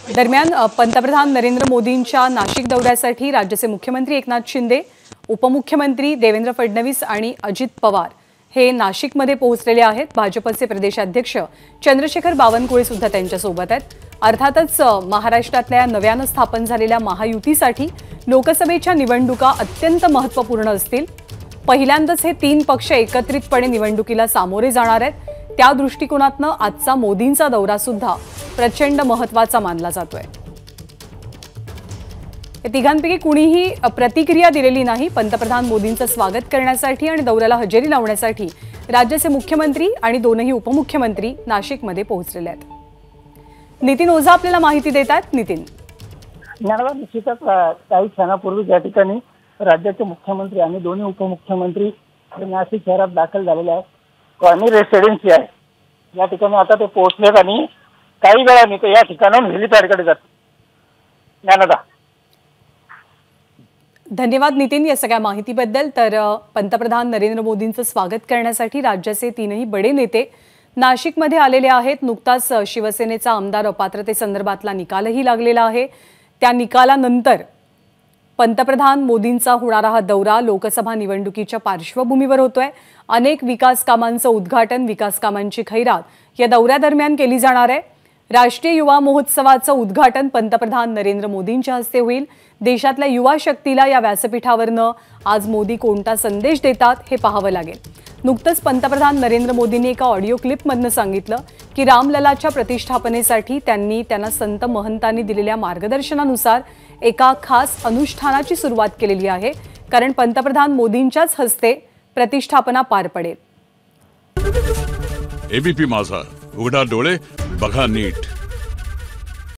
दरम्यान पंतप्रधान नरेंद्र मोदींच्या नाशिक दौऱ्यासाठी राज्याचे मुख्यमंत्री एकनाथ शिंदे, उपमुख्यमंत्री देवेंद्र फडणवीस आणि अजित पवार हे नाशिकमध्ये पोहोचलेले आहेत। भाजपचे प्रदेशाध्यक्ष चंद्रशेखर बावनकुळे सुद्धा त्यांच्यासोबत आहेत। अर्थातच महाराष्ट्रातल्या नव्याने स्थापन झालेल्या महायुतीसाठी लोकसभेच्या निवडणुका अत्यंत महत्त्वपूर्ण असतील। पहिल्यांदाच हे तीन पक्ष एकत्रितपणे निवडणुकीला सामोरे जाणार आहेत। त्या दृष्टिकोनातून आजचा मोदींचा दौरा सुद्धा प्रचंड महत्त्वाचा मानला जातोय। या तिघांपैकी कुणीही प्रतिक्रिया दिलेली नाही। पंतप्रधान मोदींचं स्वागत करण्यासाठी आणि दौऱ्याला हजेरी लावण्यासाठी राज्याचे मुख्यमंत्री आणि दोनही उपमुख्यमंत्री नाशिकमध्ये पोहोचलेले आहेत। नितीन ओझा आपल्याला माहिती देतात। नितीन, निश्चितच काही क्षणापूर्वी या ठिकाणी राज्याचे मुख्यमंत्री आणि दोन्ही उपमुख्यमंत्री नाशिक शहरात दाखल झालेले आहेत। कॉर्नी रेसिडेन्सी आहे या ठिकाणी आता ते पोहोचलेत आणि काही वेळाने ते या ठिकाणाहून हेलिपॅडकडे जातात। ज्ञानदा, धन्यवाद नितीन या सगळ्या माहितीबद्दल। तर पंतप्रधान नरेंद्र मोदींचं स्वागत करण्यासाठी राज्याचे तीनही बडे नेते नाशिकमध्ये आलेले आहेत। नुकताच शिवसेनेचा आमदार अपात्रतेसंदर्भातला निकालही लागलेला आहे। त्या निकालानंतर पंतप्रधान मोदींचा होणारा हा दौरा लोकसभा निवडणुकीच्या पार्श्वभूमीवर होतोय। अनेक विकास कामांचं उद्घाटन, विकास कामांची खैरात या दौऱ्यादरम्यान केली जाणार आहे। राष्ट्रीय युवा महोत्सवाचं उद्घाटन पंतप्रधान नरेंद्र मोदींच्या हस्ते होईल। देशातल्या युवा शक्तीला या व्यासपीठावरनं आज मोदी कोणता संदेश देतात हे पाहावं लागेल। नुकतंच पंतप्रधान नरेंद्र मोदींनी एका ऑडिओ क्लिपमधनं सांगितलं की रामललाच्या प्रतिष्ठापनेसाठी त्यांना संत महंतांनी दिलेल्या मार्गदर्शनानुसार एका खास अनुष्ठानाची सुरुवात केलेली आहे, कारण पंतप्रधान मोदींच्याच हस्ते प्रतिष्ठापना पार पडेल। एबीपी माझा, उघडा डोळे बघा नीट।